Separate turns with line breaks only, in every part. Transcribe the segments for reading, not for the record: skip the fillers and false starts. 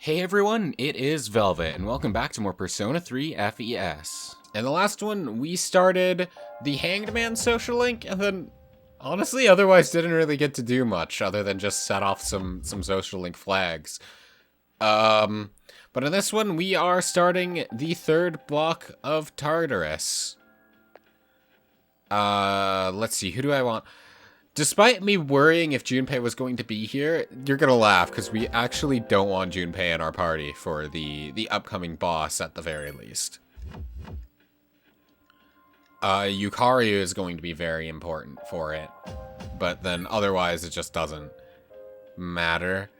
Hey everyone, it is Velvet, and welcome back to more Persona 3 FES. In the last one, we started the Hanged Man social link, and then, honestly, otherwise didn't really get to do much, other than just set off some social link flags. But in this one, we are starting the third block of Tartarus. Let's see, who do I want? Despite me worrying if Junpei was going to be here, you're gonna laugh, because we actually don't want Junpei in our party for the upcoming boss, at the very least. Yukari is going to be very important for it, but then otherwise it just doesn't matter.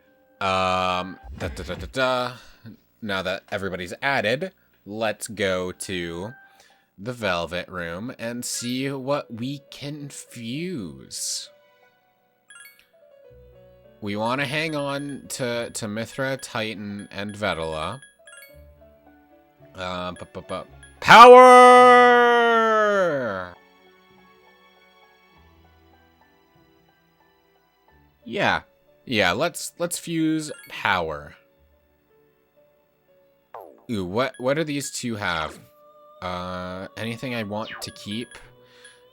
Now that everybody's added, let's go to the Velvet Room and see what we can fuse. We want to hang on to Mithra, Titan, and Vedala. Power! Yeah, let's fuse power. Ooh, what do these two have? Anything I want to keep?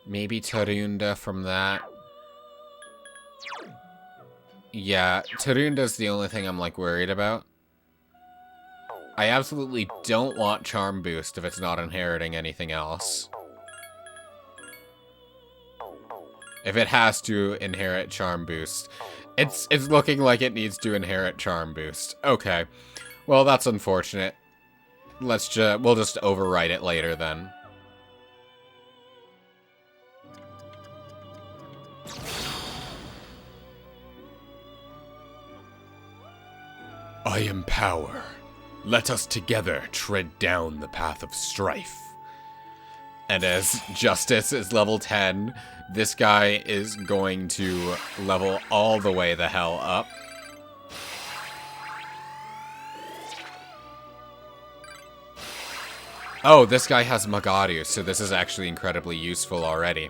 Maybe Tarunda from that. Yeah, Tarunda's the only thing I'm, like, worried about. I absolutely don't want Charm Boost if it's not inheriting anything else. If it has to inherit Charm Boost, it's looking like it needs to inherit Charm Boost. Okay, well, that's unfortunate. We'll just overwrite it later then. I am power. Let us together tread down the path of strife. And as Justice is level 10, this guy is going to level all the way the hell up. Oh, this guy has Magaru, so this is actually incredibly useful already.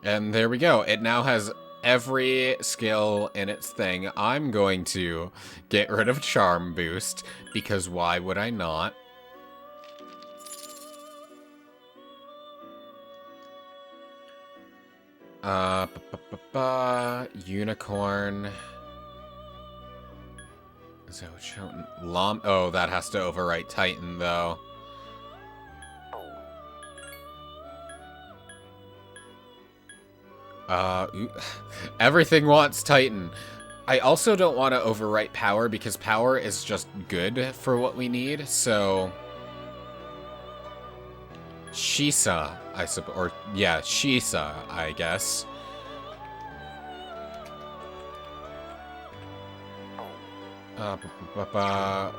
And there we go. It now has every skill in its thing. I'm going to get rid of Charm Boost, because why would I not? Unicorn. Oh, that has to overwrite Titan, though. Everything wants Titan. I also don't want to overwrite Power, because Power is just good for what we need, so... Shisa, I suppose. Or, yeah, Shisa, I guess.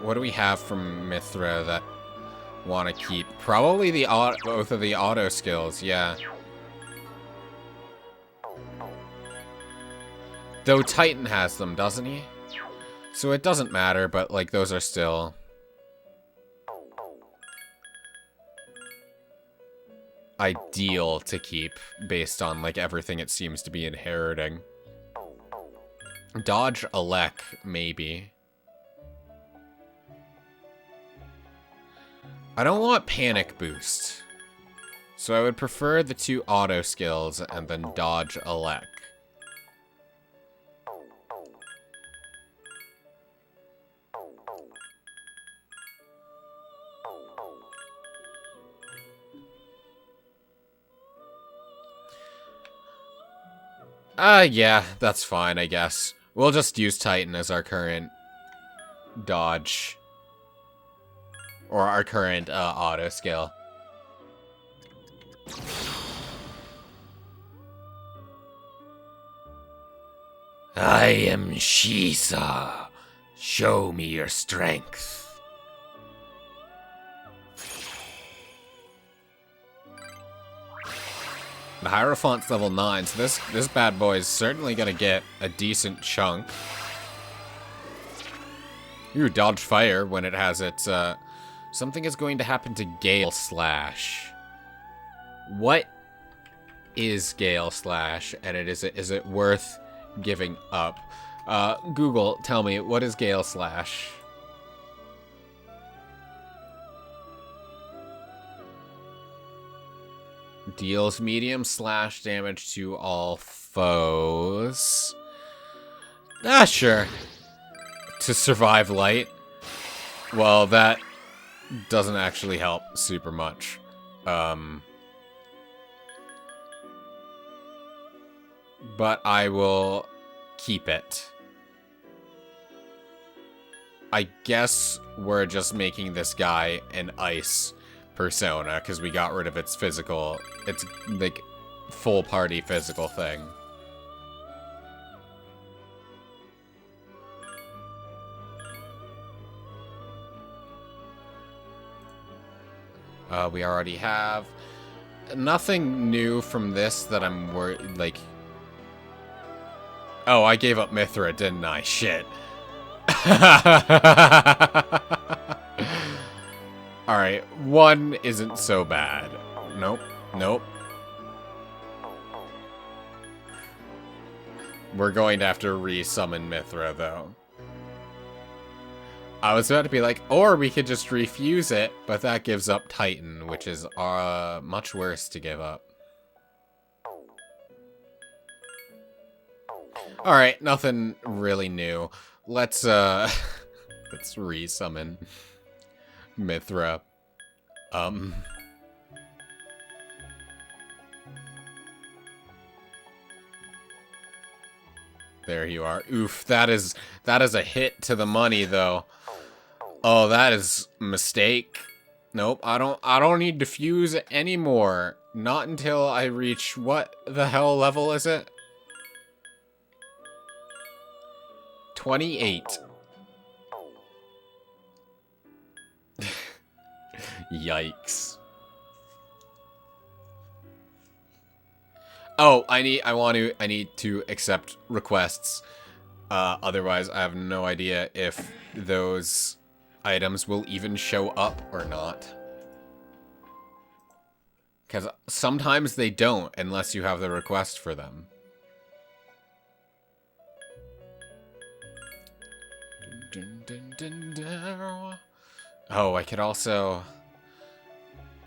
What do we have from Mithra that want to keep? Probably both of the auto skills, yeah. Though Titan has them, doesn't he? So it doesn't matter, but, like, those are still... ideal to keep, based on, like, everything it seems to be inheriting. Dodge Alec, maybe. I don't want Panic Boost. So I would prefer the two auto skills and then Dodge Alec. Yeah, that's fine, I guess. We'll just use Titan as our current dodge. Or our current, auto skill. I am Shisa. Show me your strength. The Hierophant's level 9, so this bad boy is certainly gonna get a decent chunk. Ooh, dodge fire when it has its, something is going to happen to Gale Slash. What? is Gale Slash, and is it worth giving up? Google, tell me, what is Gale Slash? Deals medium slash damage to all foes. Ah, sure. To survive light. Well, that doesn't actually help super much. But I will keep it. I guess we're just making this guy an ice persona because we got rid of its physical, its like full party physical thing. We already have nothing new from this that I'm worried, like... Oh, I gave up Mithra, didn't I? Shit. Alright, one isn't so bad. Nope, nope. We're going to have to re-summon Mithra, though. I was about to be like, or we could just refuse it, but that gives up Titan, which is much worse to give up. Alright, nothing really new. Let's let's re-summon Mithra. There you are. Oof, that is a hit to the money, though. Oh, that is a mistake. Nope, I don't need to fuse anymore. Not until I reach, what the hell level is it? 28. Yikes. Oh, I need to accept requests. Otherwise, I have no idea if those items will even show up or not. Because sometimes they don't unless you have the request for them. Oh, I could also...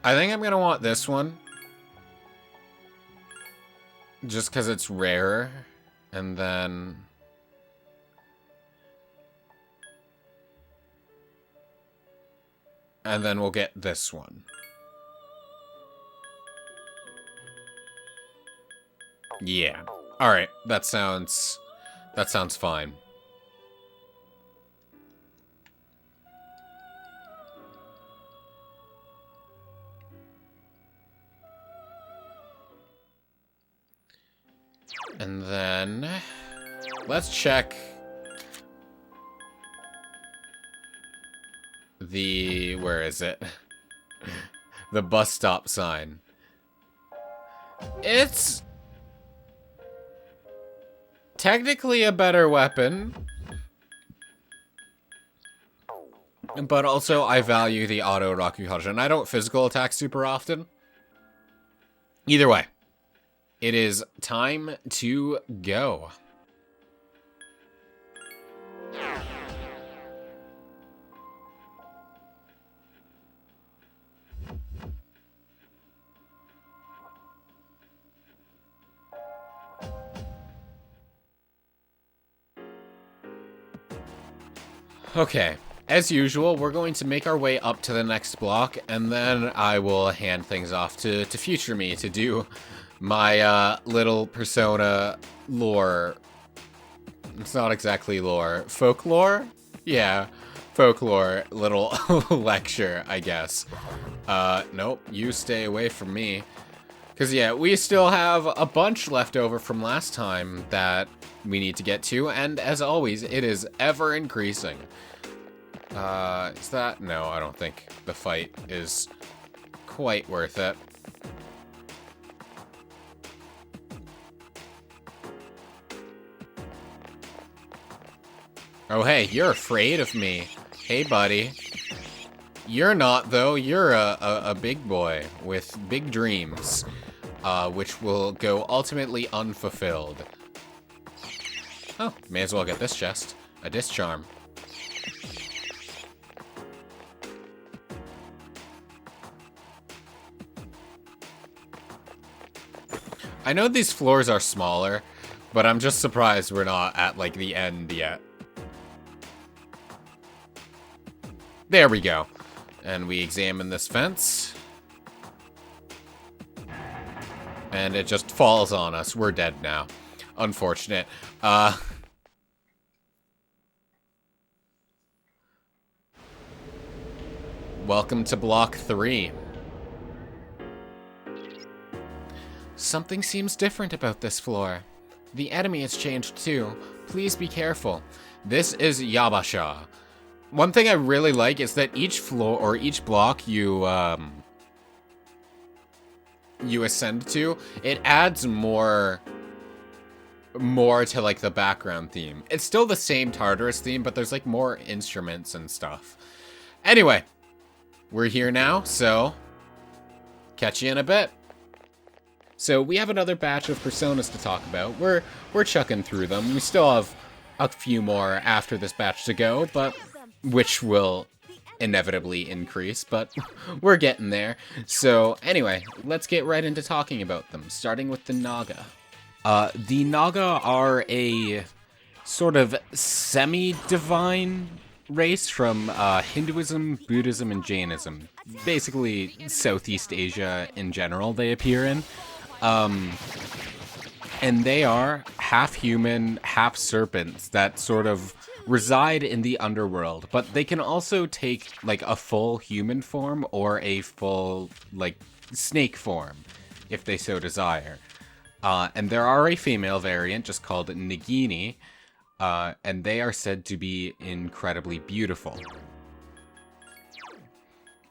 I think I'm going to want this one. Just because it's rarer. And then... And then we'll get this one. Yeah. Alright, that sounds fine. And then let's check the, where is it? The bus stop sign. It's technically a better weapon, but also I value the auto Rakshasa, and I don't physical attack super often. Either way, it is time to go. Okay, as usual, we're going to make our way up to the next block, and then I will hand things off to future me to do my little persona lore. It's not exactly lore. Folklore? Yeah, folklore little lecture, I guess. Nope, you stay away from me. Because, yeah, we still have a bunch left over from last time that we need to get to, and as always, it is ever increasing. Is that? No, I don't think the fight is quite worth it. Oh, hey, you're afraid of me. Hey, buddy. You're not, though. You're a big boy with big dreams. which will go ultimately unfulfilled. Oh, may as well get this chest. A discharm. I know these floors are smaller, but I'm just surprised we're not at, like, the end yet. There we go. And we examine this fence. And it just falls on us. We're dead now. Unfortunate. Welcome to Block 3. Something seems different about this floor. The enemy has changed too. Please be careful. This is Yabbashah. One thing I really like is that each floor or each block you ascend to, it adds more to like the background theme. It's still the same Tartarus theme, but there's like more instruments and stuff. Anyway, we're here now, so catch you in a bit. So we have another batch of personas to talk about. We're chucking through them. We still have a few more after this batch to go, but which will inevitably increase, but we're getting there. So anyway, let's get right into talking about them, starting with the Naga. The Naga are a sort of semi-divine race from Hinduism, Buddhism, and Jainism. Basically, Southeast Asia in general they appear in. And they are half human, half serpents that sort of reside in the underworld, but they can also take like a full human form or a full like snake form if they so desire. And there are a female variant just called Nagini, and they are said to be incredibly beautiful.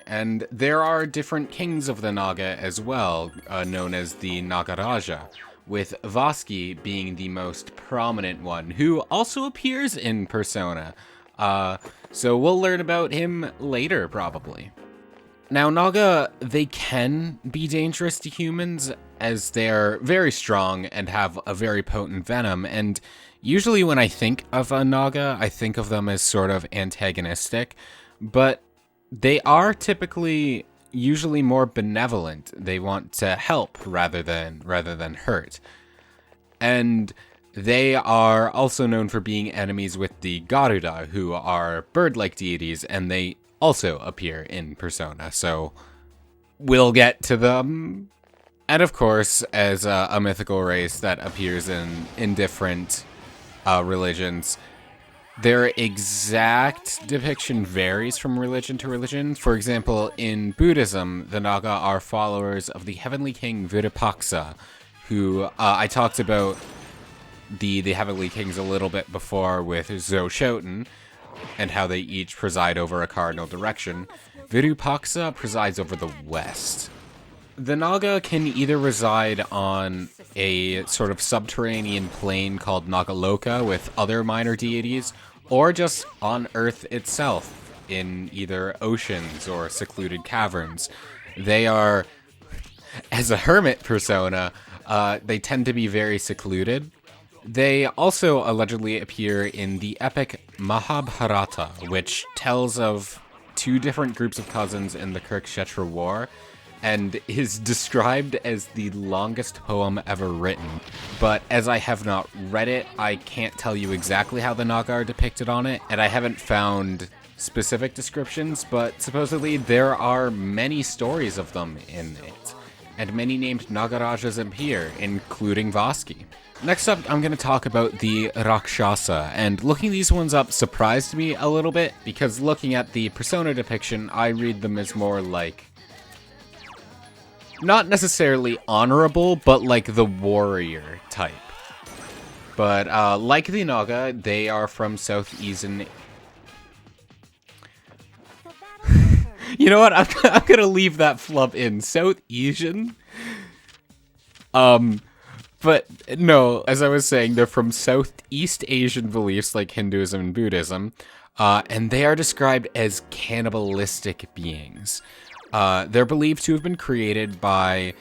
And there are different kings of the Naga as well, known as the Nagaraja, with Vaski being the most prominent one, who also appears in Persona. So we'll learn about him later, probably. Now, Naga, they can be dangerous to humans, as they're very strong and have a very potent venom, and usually when I think of a Naga, I think of them as sort of antagonistic, but they are typically usually more benevolent. They want to help rather than hurt. And they are also known for being enemies with the Garuda, who are bird-like deities, and they also appear in Persona. So we'll get to them. And of course, as a mythical race that appears in different religions, their exact depiction varies from religion to religion. For example, in Buddhism, the Naga are followers of the heavenly king Virupaksha, who I talked about the heavenly kings a little bit before with Zoshoten, and how they each preside over a cardinal direction. Virupaksha presides over the west. The Naga can either reside on a sort of subterranean plane called Nagaloka with other minor deities, or just on Earth itself, in either oceans or secluded caverns. They are, as a hermit persona, they tend to be very secluded. They also allegedly appear in the epic Mahabharata, which tells of two different groups of cousins in the Kurukshetra War, and is described as the longest poem ever written. But as I have not read it, I can't tell you exactly how the Naga are depicted on it, and I haven't found specific descriptions, but supposedly there are many stories of them in it, and many named Nagarajas appear, including Vaski. Next up, I'm going to talk about the Rakshasa, and looking these ones up surprised me a little bit, because looking at the Persona depiction, I read them as more like, not necessarily honorable, but like the warrior type. But like the Naga, they are from Southeastern. You know what? I'm gonna leave that flub in. Southeastern. But no, as I was saying, they're from Southeast Asian beliefs like Hinduism and Buddhism, and they are described as cannibalistic beings. They're believed to have been created by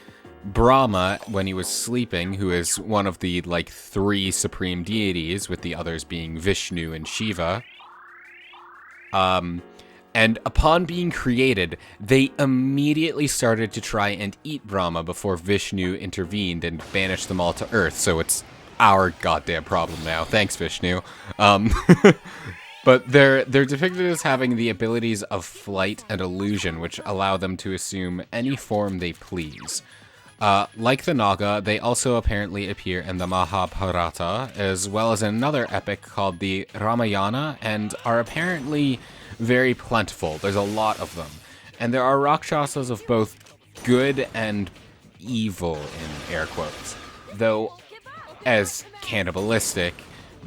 Brahma, when he was sleeping, who is one of the, like, 3 supreme deities, with the others being Vishnu and Shiva. And upon being created, they immediately started to try and eat Brahma before Vishnu intervened and banished them all to Earth, so it's our goddamn problem now. Thanks, Vishnu. But they're depicted as having the abilities of flight and illusion, which allow them to assume any form they please. Like the Naga, they also apparently appear in the Mahabharata, as well as in another epic called the Ramayana, and are apparently very plentiful. There's a lot of them. And there are Rakshasas of both good and evil, in air quotes. Though, as cannibalistic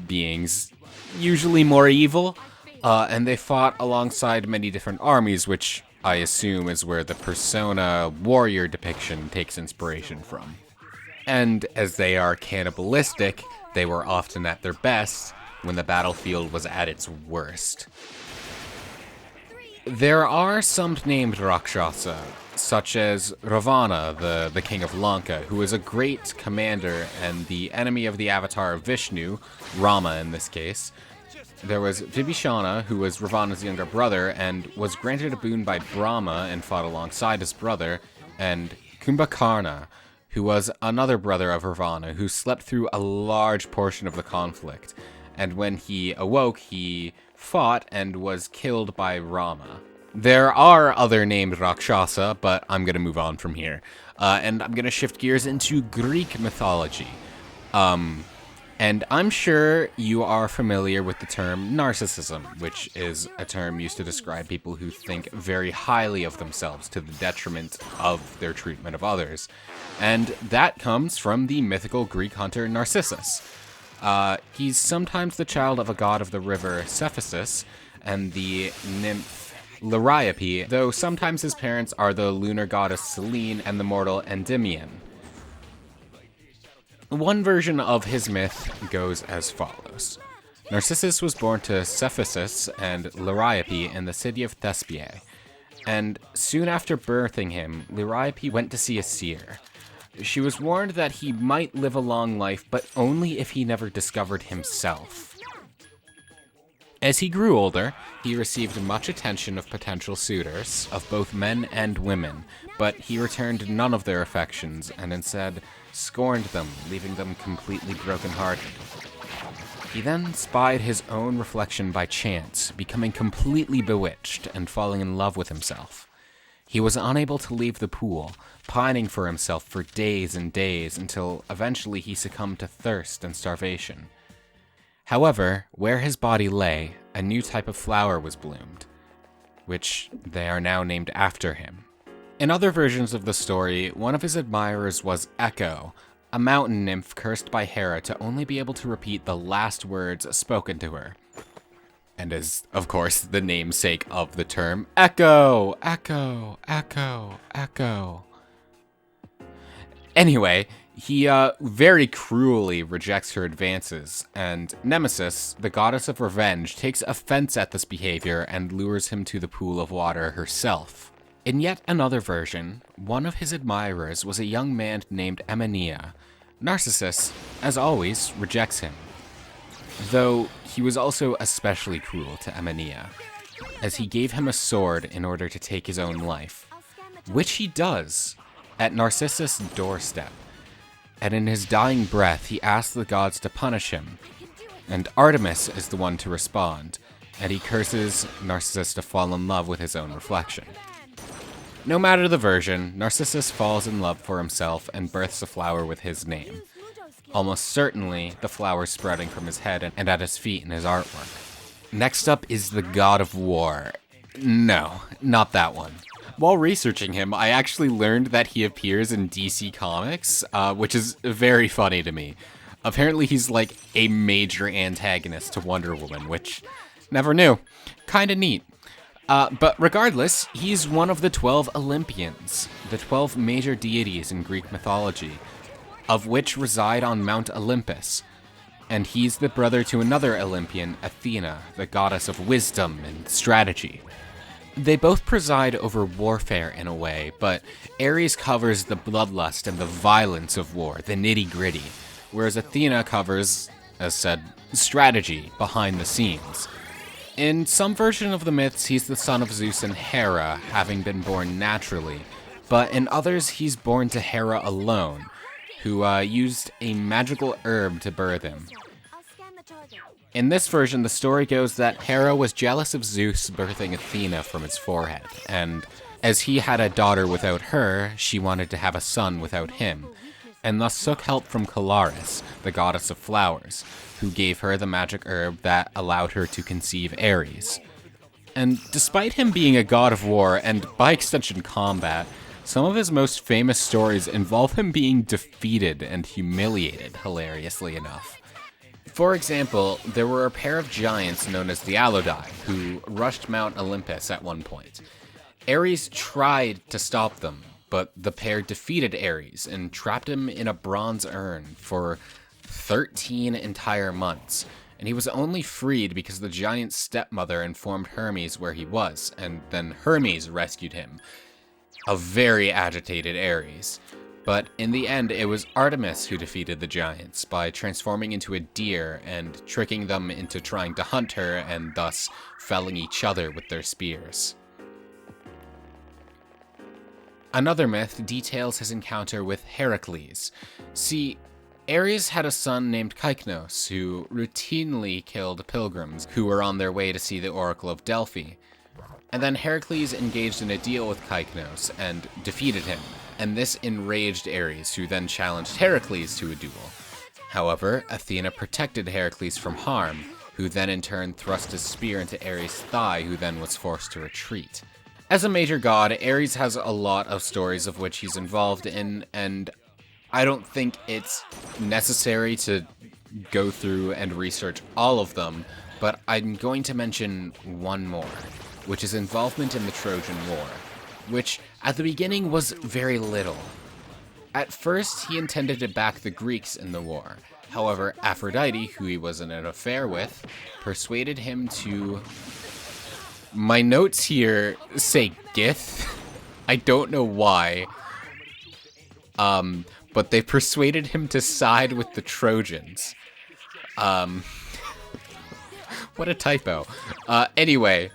beings, usually more evil, and they fought alongside many different armies, which I assume is where the Persona warrior depiction takes inspiration from. And as they are cannibalistic, they were often at their best when the battlefield was at its worst. There are some named Rakshasa, such as Ravana, the king of Lanka, who is a great commander and the enemy of the avatar of Vishnu, Rama in this case. There was Vibhishana, who was Ravana's younger brother and was granted a boon by Brahma and fought alongside his brother, and Kumbhakarna, who was another brother of Ravana, who slept through a large portion of the conflict, and when he awoke, he fought and was killed by Rama. There are other named Rakshasa, but I'm going to move on from here. And I'm going to shift gears into Greek mythology. And I'm sure you are familiar with the term narcissism, which is a term used to describe people who think very highly of themselves to the detriment of their treatment of others. And that comes from the mythical Greek hunter Narcissus. He's sometimes the child of a god of the river Cephissus and the nymph Liriope, though sometimes his parents are the lunar goddess Selene and the mortal Endymion. One version of his myth goes as follows. Narcissus was born to Cephissus and Liriope in the city of Thespiae, and soon after birthing him, Liriope went to see a seer. She was warned that he might live a long life, but only if he never discovered himself. As he grew older, he received much attention of potential suitors, of both men and women, but he returned none of their affections, and instead scorned them, leaving them completely brokenhearted. He then spied his own reflection by chance, becoming completely bewitched and falling in love with himself. He was unable to leave the pool, pining for himself for days and days, until eventually he succumbed to thirst and starvation. However, where his body lay, a new type of flower was bloomed, which they are now named after him. In other versions of the story, one of his admirers was Echo, a mountain nymph cursed by Hera to only be able to repeat the last words spoken to her. And is, of course, the namesake of the term Echo, Echo, Echo, Echo. Anyway, he very cruelly rejects her advances, and Nemesis, the goddess of revenge, takes offense at this behavior and lures him to the pool of water herself. In yet another version, one of his admirers was a young man named Emania. Narcissus, as always, rejects him, though he was also especially cruel to Emania, as he gave him a sword in order to take his own life, which he does at Narcissus' doorstep, and in his dying breath he asks the gods to punish him, and Artemis is the one to respond, and he curses Narcissus to fall in love with his own reflection. No matter the version, Narcissus falls in love for himself and births a flower with his name. Almost certainly, the flower spreading from his head and at his feet in his artwork. Next up is the God of War. No, not that one. While researching him, I actually learned that he appears in DC Comics, which is very funny to me. Apparently he's like a major antagonist to Wonder Woman, which never knew. Kinda neat. But regardless, he's one of the 12 Olympians, the 12 major deities in Greek mythology, of which reside on Mount Olympus. And he's the brother to another Olympian, Athena, the goddess of wisdom and strategy. They both preside over warfare in a way, but Ares covers the bloodlust and the violence of war, the nitty-gritty, whereas Athena covers, as said, strategy behind the scenes. In some version of the myths, he's the son of Zeus and Hera, having been born naturally, but in others, he's born to Hera alone, who used a magical herb to birth him. In this version, the story goes that Hera was jealous of Zeus birthing Athena from his forehead, and as he had a daughter without her, she wanted to have a son without him, and thus took help from Calaris, the goddess of flowers, who gave her the magic herb that allowed her to conceive Ares. And despite him being a god of war, and by extension combat, some of his most famous stories involve him being defeated and humiliated, hilariously enough. For example, there were a pair of giants known as the Alodai, who rushed Mount Olympus at one point. Ares tried to stop them, but the pair defeated Ares and trapped him in a bronze urn for 13 entire months, and he was only freed because the giant's stepmother informed Hermes where he was, and then Hermes rescued him. A very agitated Ares. But in the end, it was Artemis who defeated the giants by transforming into a deer and tricking them into trying to hunt her and thus felling each other with their spears. Another myth details his encounter with Heracles. See, Ares had a son named Kykenos who routinely killed pilgrims who were on their way to see the Oracle of Delphi. And then Heracles engaged in a deal with Kykenos and defeated him, and this enraged Ares, who then challenged Heracles to a duel. However, Athena protected Heracles from harm, who then in turn thrust his spear into Ares' thigh, who then was forced to retreat. As a major god, Ares has a lot of stories of which he's involved in, and I don't think it's necessary to go through and research all of them, but I'm going to mention one more, which is involvement in the Trojan War, which at the beginning was very little. At first, he intended to back the Greeks in the war. However, Aphrodite, who he was in an affair with, persuaded him to... My notes here say Gith. I don't know why. But they persuaded him to side with the Trojans. What a typo. Anyway,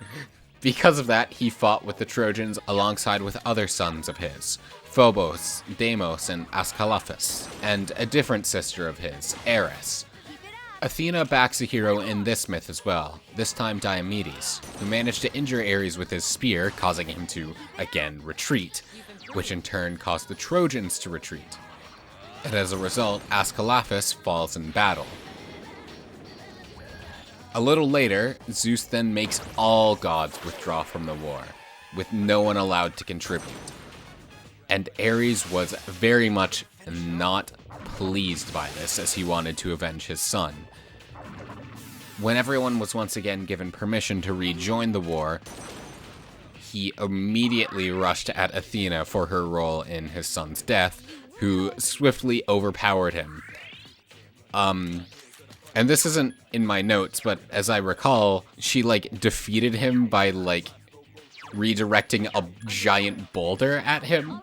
because of that, he fought with the Trojans alongside with other sons of his, Phobos, Deimos, and Ascalaphus, and a different sister of his, Eris. Athena backs a hero in this myth as well, this time Diomedes, who managed to injure Ares with his spear, causing him to, again, retreat, which in turn caused the Trojans to retreat. And as a result, Ascalaphus falls in battle. A little later, Zeus then makes all gods withdraw from the war, with no one allowed to contribute. And Ares was very much not pleased by this, as he wanted to avenge his son. When everyone was once again given permission to rejoin the war, he immediately rushed at Athena for her role in his son's death, who swiftly overpowered him. And this isn't in my notes, but as I recall, she, defeated him by, redirecting a giant boulder at him.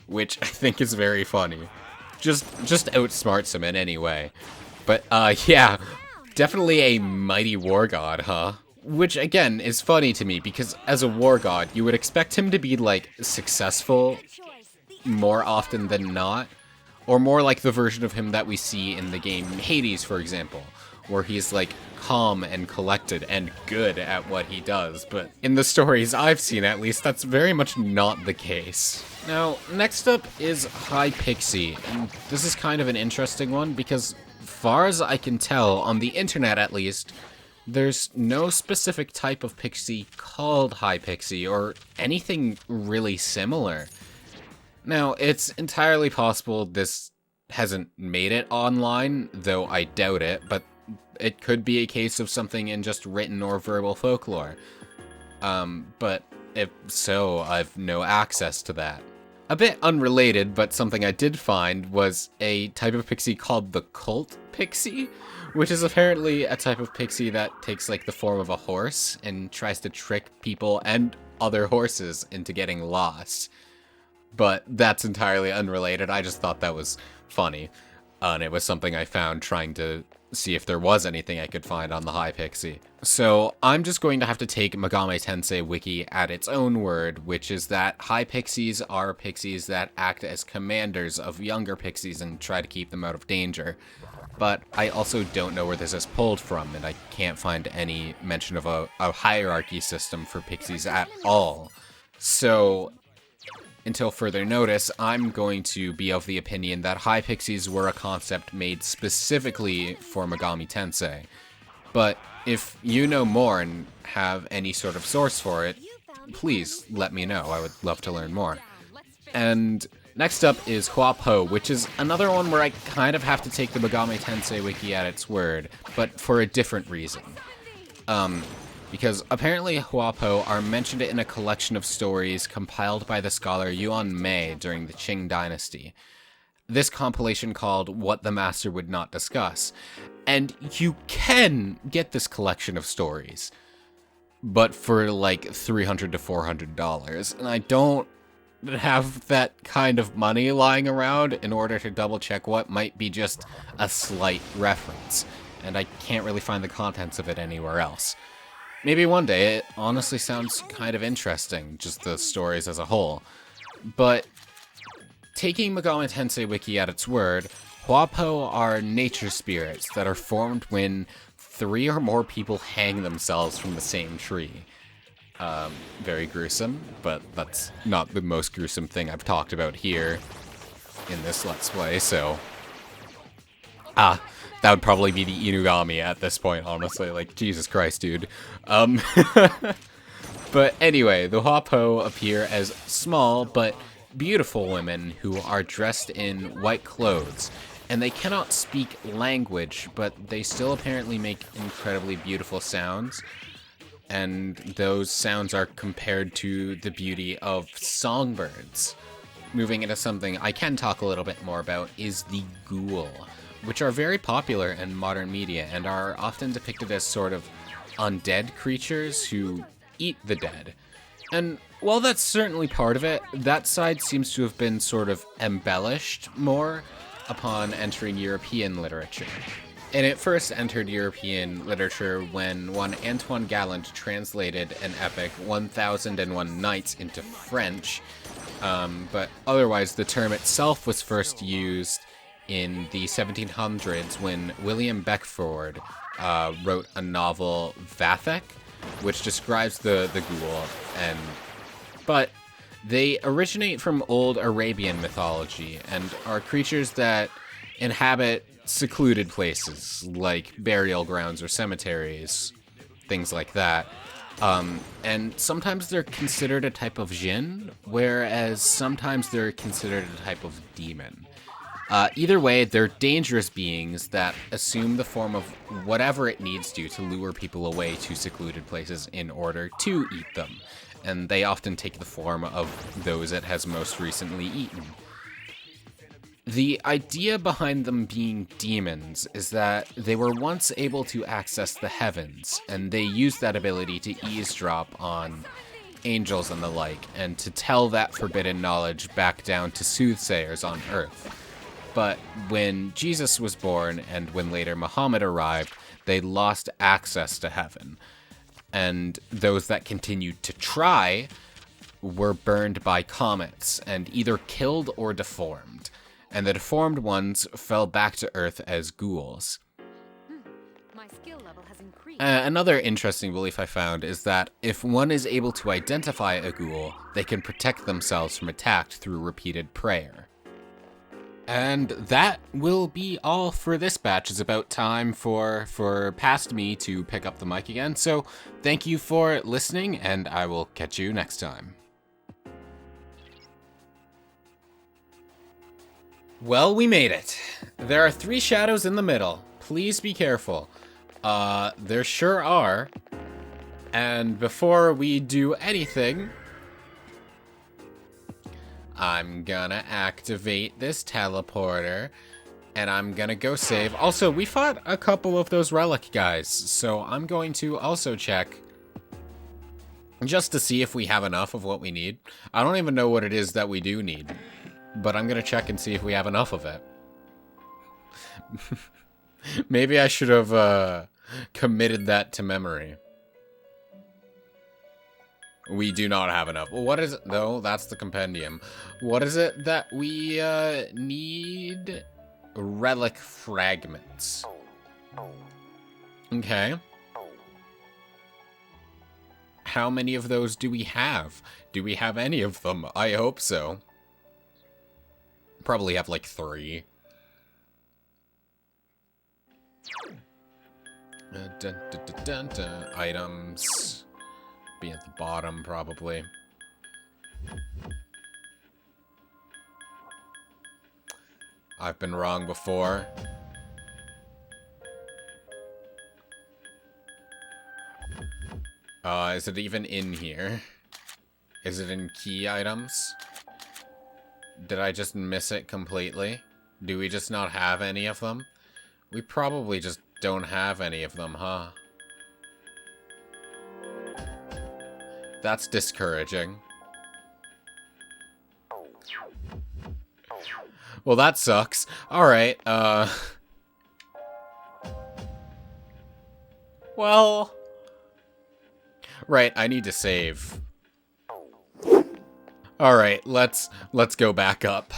Which I think is very funny. Just outsmarts him in any way. But, yeah, definitely a mighty war god, huh? Which, again, is funny to me, because as a war god, you would expect him to be, successful more often than not. Or more like the version of him that we see in the game Hades, for example, where he's, calm and collected and good at what he does. But in the stories I've seen, at least, that's very much not the case. Now, next up is High Pixie, and this is kind of an interesting one because, far as I can tell, on the internet at least, there's no specific type of pixie called High Pixie, or anything really similar. Now, it's entirely possible this hasn't made it online, though I doubt it, but it could be a case of something in just written or verbal folklore. But if so, I've no access to that. A bit unrelated, but something I did find was a type of pixie called the Cult Pixie, which is apparently a type of pixie that takes like the form of a horse and tries to trick people and other horses into getting lost. But that's entirely unrelated. I just thought that was funny. And it was something I found trying to see if there was anything I could find on the High Pixie. So I'm just going to have to take Megami Tensei Wiki at its own word, which is that High Pixies are pixies that act as commanders of younger pixies and try to keep them out of danger. But I also don't know where this is pulled from, and I can't find any mention of a hierarchy system for pixies at all. So until further notice, I'm going to be of the opinion that High Pixies were a concept made specifically for Megami Tensei. But if you know more and have any sort of source for it, please let me know. I would love to learn more. And next up is Hwapo, which is another one where I kind of have to take the Megami Tensei Wiki at its word, but for a different reason. Because apparently Hwapo are mentioned in a collection of stories compiled by the scholar Yuan Mei during the Qing Dynasty. This compilation called What the Master Would Not Discuss. And you can get this collection of stories, but for like $300 to $400. And I don't have that kind of money lying around in order to double check what might be just a slight reference. And I can't really find the contents of it anywhere else. Maybe one day. It honestly sounds kind of interesting, just the stories as a whole. But taking Megami Tensei Wiki at its word, Hwapo are nature spirits that are formed when 3 or more people hang themselves from the same tree. Very gruesome, but that's not the most gruesome thing I've talked about here in this Let's Play, so that would probably be the Inugami at this point, honestly. Like, Jesus Christ, dude. But anyway, the Hwapo appear as small but beautiful women who are dressed in white clothes. And they cannot speak language, but they still apparently make incredibly beautiful sounds. And those sounds are compared to the beauty of songbirds. Moving into something I can talk a little bit more about is the ghoul, which are very popular in modern media and are often depicted as sort of undead creatures who eat the dead. And while that's certainly part of it, that side seems to have been sort of embellished more upon entering European literature. And it first entered European literature when one Antoine Galland translated an epic 1001 Nights into French, but otherwise the term itself was first used in the 1700s when William Beckford wrote a novel, Vathek, which describes the ghoul, but they originate from old Arabian mythology and are creatures that inhabit secluded places like burial grounds or cemeteries, things like that. And sometimes they're considered a type of jinn, whereas sometimes they're considered a type of demon. Either way, they're dangerous beings that assume the form of whatever it needs to lure people away to secluded places in order to eat them. And they often take the form of those it has most recently eaten. The idea behind them being demons is that they were once able to access the heavens, and they used that ability to eavesdrop on angels and the like, and to tell that forbidden knowledge back down to soothsayers on Earth. But when Jesus was born, and when later Muhammad arrived, they lost access to heaven. And those that continued to try were burned by comets, and either killed or deformed. And the deformed ones fell back to Earth as ghouls. My skill level has increased. Another interesting belief I found is that if one is able to identify a ghoul, they can protect themselves from attack through repeated prayer. And that will be all for this batch. It's about time for past me to pick up the mic again. So thank you for listening, and I will catch you next time. Well, we made it. There are 3 shadows in the middle. Please be careful. There sure are. And before we do anything, I'm gonna activate this teleporter, and I'm gonna go save. Also, we fought a couple of those relic guys, so I'm going to also check just to see if we have enough of what we need. I don't even know what it is that we do need, but I'm gonna check and see if we have enough of it. Maybe I should have committed that to memory. We do not have enough. What is it, though? That's the compendium. What is it that we need? Relic Fragments. Okay. How many of those do we have? Do we have any of them? I hope so. Probably have like 3. Items. Be at the bottom, probably. I've been wrong before. Is it even in here? Is it in key items? Did I just miss it completely? Do we just not have any of them? We probably just don't have any of them, huh? That's discouraging. Well, that sucks. Alright, well... Right, I need to save. Alright, let's go back up.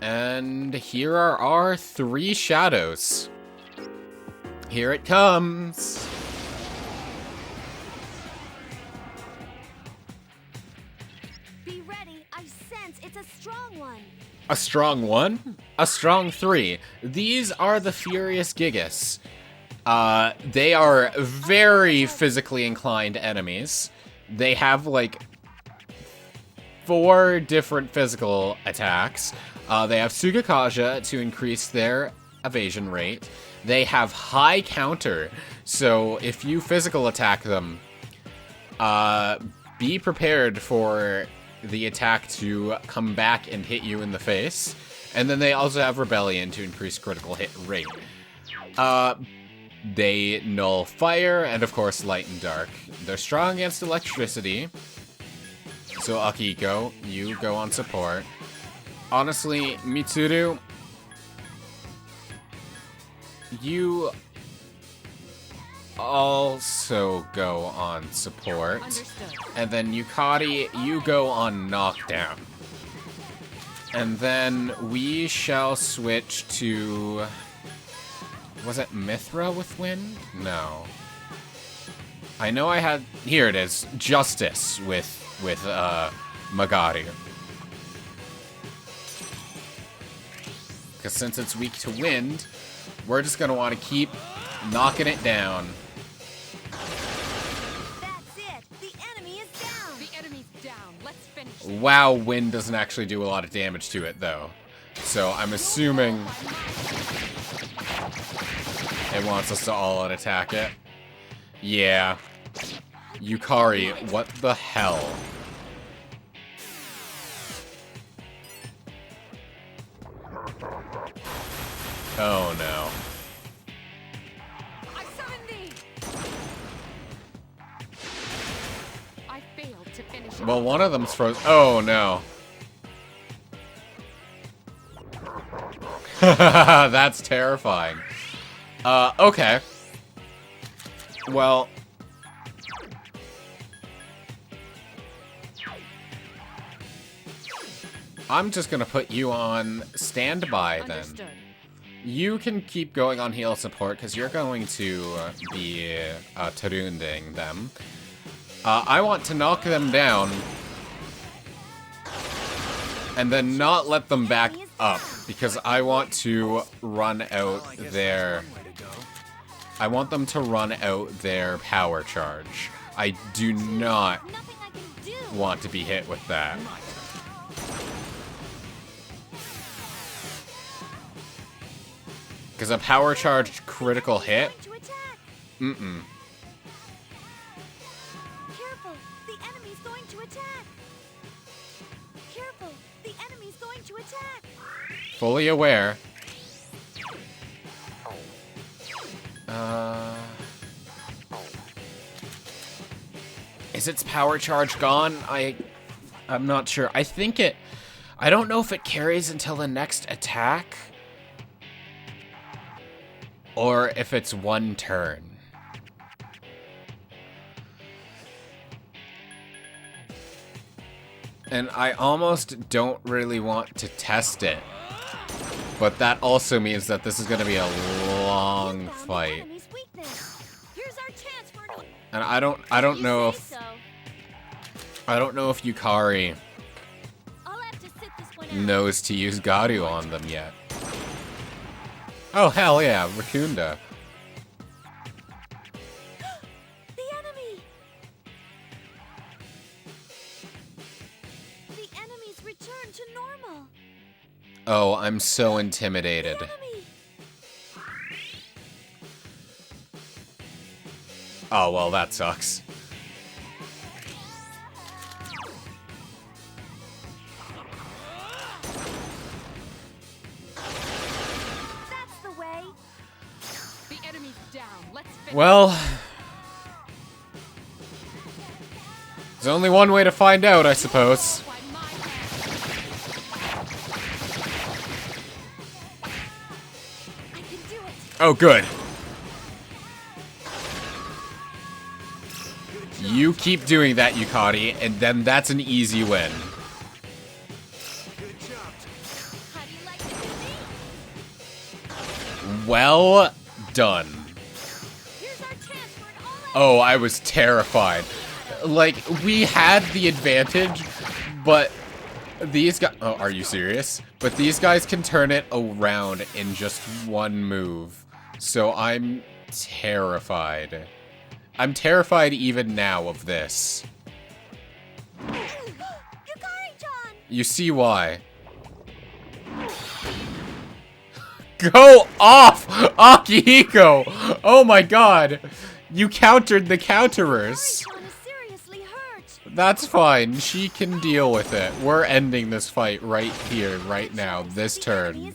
And here are our 3 shadows. Here it comes.
Be ready. I sense it's a strong one.
A strong 1? A strong 3. These are the Furious Gigas. They are very physically inclined enemies. They have like 4 different physical attacks. They have Sugakaja to increase their evasion rate. They have high counter, so if you physical attack them, be prepared for the attack to come back and hit you in the face. And then they also have Rebellion to increase critical hit rate. They null fire, and of course light and dark. They're strong against electricity, so Akiko, you go on support. Honestly, Mitsuru, you also go on support.
Understood.
And then Yukari, you go on knockdown. And then we shall switch to... Was it Mithra with wind? No. I know I had... Here it is. Justice with Magari. Because since it's weak to wind, we're just going to want to keep knocking it down.
That's it. The enemy is down. The enemy's down. Let's finish this.
Wow, wind doesn't actually do a lot of damage to it, though. So I'm assuming it wants us to all-out attack it. Yeah. Yukari, what the hell? Oh no.
I summon thee. I failed to finish.
Well, one of them's frozen. Oh no. That's terrifying. Okay. Well. I'm just gonna put you on standby then.
Understood.
You can keep going on heal support because you're going to be Tarunding them. I want to knock them down and then not let them back up because I want to run out their... I want them to run out their power charge. I do not
Nothing I can do.
want to be hit with that. Because a power charged critical hit?
Going to attack.
Mm-mm.
Careful, the enemy's going to attack. Careful, the enemy's going to attack.
Fully aware. Is its power charge gone? I'm not sure. I don't know if it carries until the next attack. Or if it's one turn. And I almost don't really want to test it. But that also means that this is going to be a long fight. And I don't know if Yukari knows to use Garu on them yet. Oh hell yeah, Rakunda.
The enemy. The enemy's returned to normal.
Oh, I'm so intimidated.
The enemy.
Oh well, that sucks. Well, there's only one way to find out, I suppose. Oh, good. You keep doing that, Yukari, and then that's an easy win. Well done. Oh, I was terrified. Like, we had the advantage, but these guys... Oh, are you serious? But these guys can turn it around in just one move. So I'm terrified. I'm terrified even now of this. You see why. Go off, Akihiko! Oh my god! You countered the counterers. That's fine. She can deal with it. We're ending this fight right here, right now, this turn.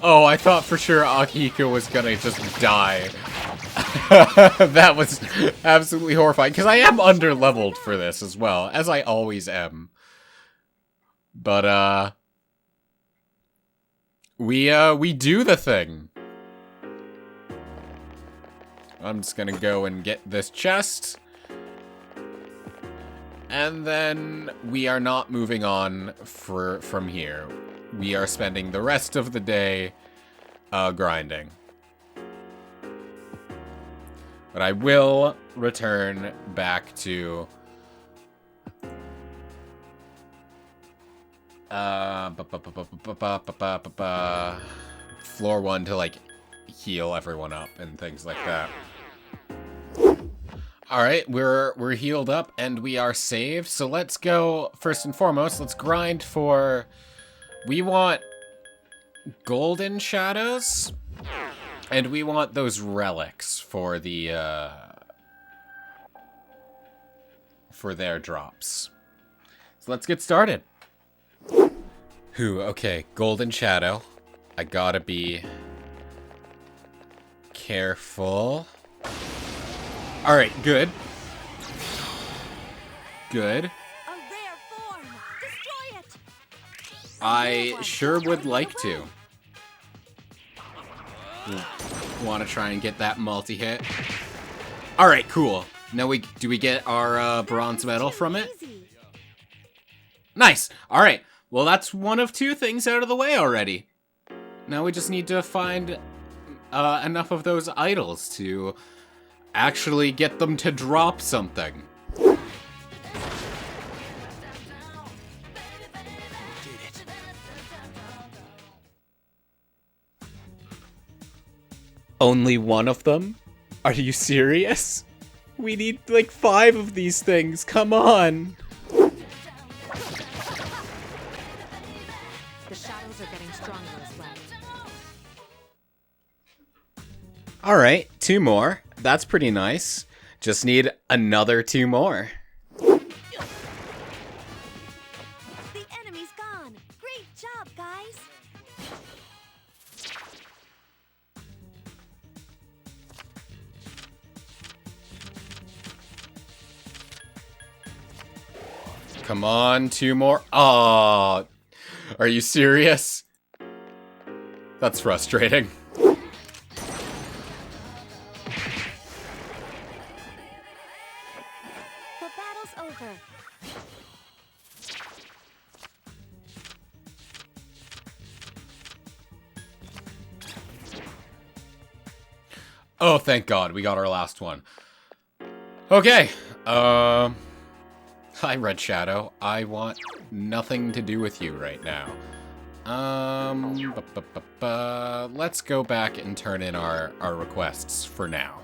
Oh, I thought for sure Akihiko was gonna just die. That was absolutely horrifying. Because I am under-leveled for this as well, as I always am. But, we do the thing. I'm just gonna go and get this chest. And then we are not moving on from here. We are spending the rest of the day grinding. But I will return back to floor 1 to like heal everyone up and things like that. Alright, we're healed up and we are saved, so let's go, first and foremost, let's grind for... We want golden shadows, and we want those relics for the, for their drops. So let's get started. Okay, golden shadow. I gotta be careful. Alright, good. Good. I sure would like to. Want to try and get that multi-hit. Alright, cool. Now do we get our bronze medal from it? Nice! Alright, well that's one of two things out of the way already. Now we just need to find enough of those idols to actually get them to drop something. Only one of them? Are you serious? We need like 5 of these things. Come on.
The shadows are getting stronger as well.
All right, 2 more. That's pretty nice. Just need another 2 more.
The enemy's gone. Great job, guys.
Come on, 2 more. Aw, are you serious? That's frustrating.
The battle's over.
Oh, thank God, we got our last one. Okay, hi, Red Shadow. I want nothing to do with you right now. Let's go back and turn in our requests for now.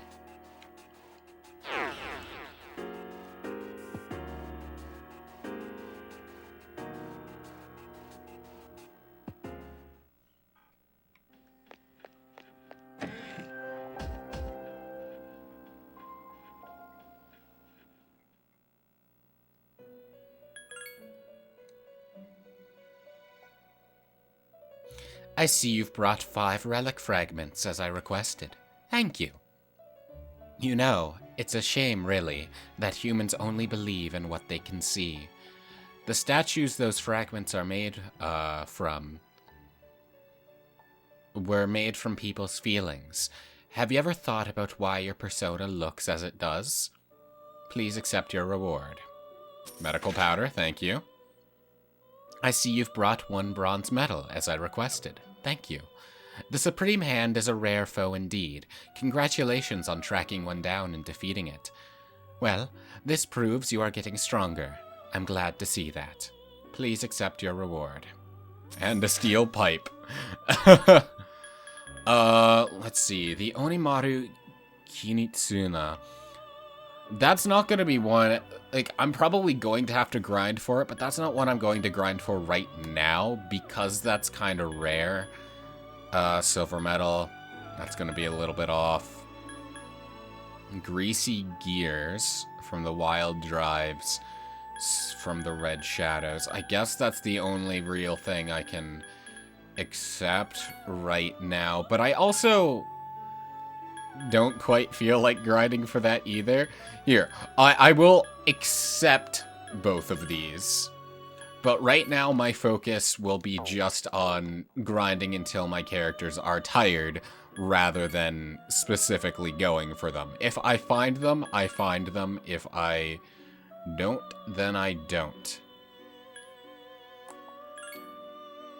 I see you've brought 5 relic fragments as I requested. Thank you. You know, it's a shame, really, that humans only believe in what they can see. The statues those fragments are made from were made from people's feelings. Have you ever thought about why your persona looks as it does? Please accept your reward. Medical powder, thank you. I see you've brought 1 bronze medal, as I requested. Thank you. The Supreme Hand is a rare foe indeed. Congratulations on tracking one down and defeating it. Well, this proves you are getting stronger. I'm glad to see that. Please accept your reward. And a steel pipe. Let's see. The Onimaru Kinitsuna. That's not going to be one... Like, I'm probably going to have to grind for it, but that's not one I'm going to grind for right now, because that's kind of rare. Silver medal. That's going to be a little bit off. Greasy gears from the wild drives from the red shadows. I guess that's the only real thing I can accept right now, but I also don't quite feel like grinding for that either. Here, I will accept both of these. But right now, my focus will be just on grinding until my characters are tired, rather than specifically going for them. If I find them, I find them. If I don't, then I don't.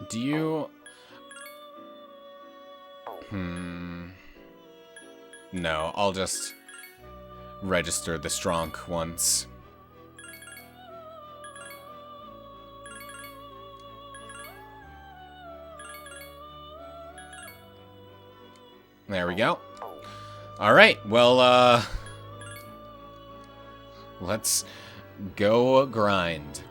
Do you... No, I'll just register the strong ones. There we go. Alright, well, let's go grind.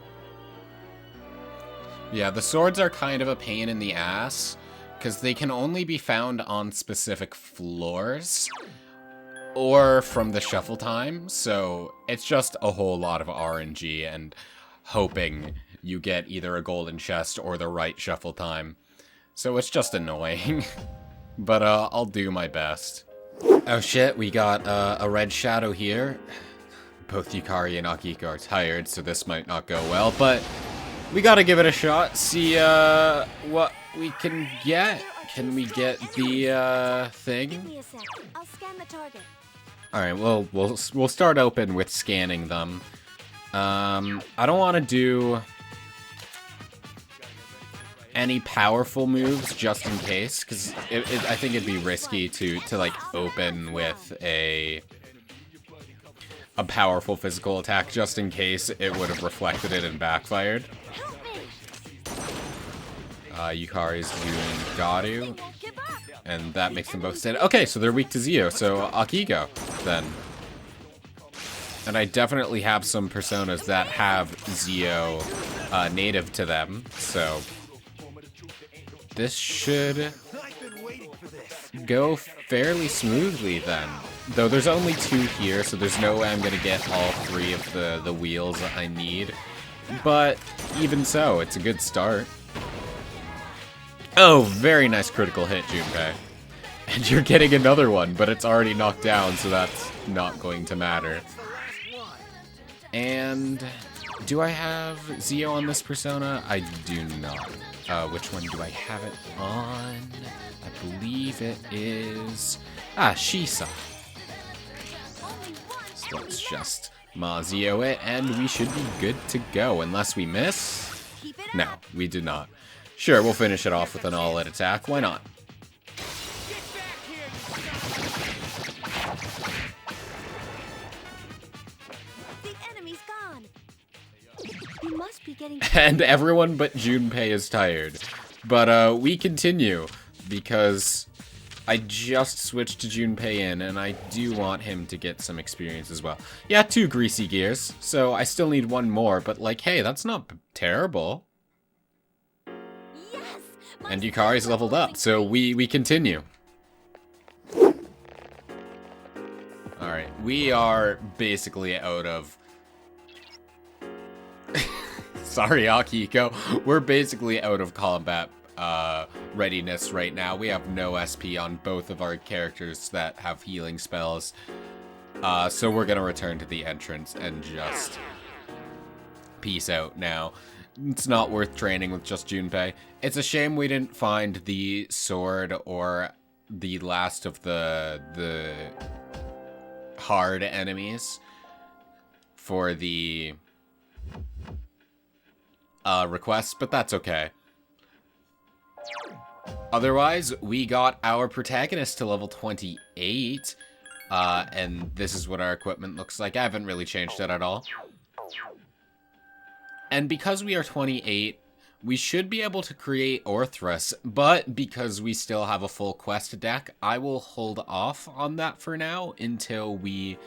Yeah, the swords are kind of a pain in the ass, because they can only be found on specific floors, or from the shuffle time, so it's just a whole lot of RNG and hoping you get either a golden chest or the right shuffle time. So it's just annoying. But I'll do my best. Oh shit, we got a red shadow here. Both Yukari and Akiko are tired, so this might not go well, but we gotta give it a shot, see what we can get. Can we get the thing?
Give me a sec. I'll scan the target.
Alright, well, we'll start open with scanning them. I don't want to do any powerful moves just in case, because I think it'd be risky to like open with a powerful physical attack just in case it would have reflected it and backfired. Yukari's doing Garu, And that makes them both stand. Okay, so they're weak to Zio, so Akiko, then. And I definitely have some personas that have Zio native to them, so this should go fairly smoothly then. Though there's only 2 here, so there's no way I'm going to get all 3 of the wheels that I need. But even so, it's a good start. Oh, very nice critical hit, Junpei. And you're getting another one, but it's already knocked down, so that's not going to matter. And do I have Zio on this persona? I do not. Which one do I have it on? I believe it is... Shisa. So let's just Ma-Zio it, and we should be good to go, unless we miss. No, we did not. Sure, we'll finish it off with an all-out attack. Why not? And everyone but Junpei is tired. But we continue, because I just switched to Junpei in, and I do want him to get some experience as well. Yeah, 2 greasy gears, so I still need 1 more, but like, hey, that's not terrible.
Yes,
and Yukari's leveled up, so we continue. Alright, we are basically out of... Sorry, Akiko. We're basically out of combat readiness right now. We have no SP on both of our characters that have healing spells. So we're gonna return to the entrance and just peace out now. It's not worth training with just Junpei. It's a shame we didn't find the sword or the last of the hard enemies for the request, but that's okay. Otherwise, we got our protagonist to level 28, and this is what our equipment looks like. I haven't really changed it at all. And because we are 28, we should be able to create Orthrus, but because we still have a full quest deck, I will hold off on that for now until we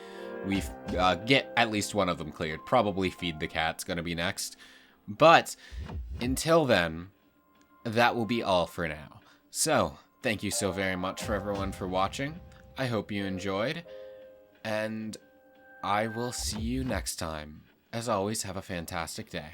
get at least one of them cleared. Probably Feed the Cat's gonna be next. But until then, that will be all for now. So, thank you so very much for everyone for watching. I hope you enjoyed, and I will see you next time. As always, have a fantastic day.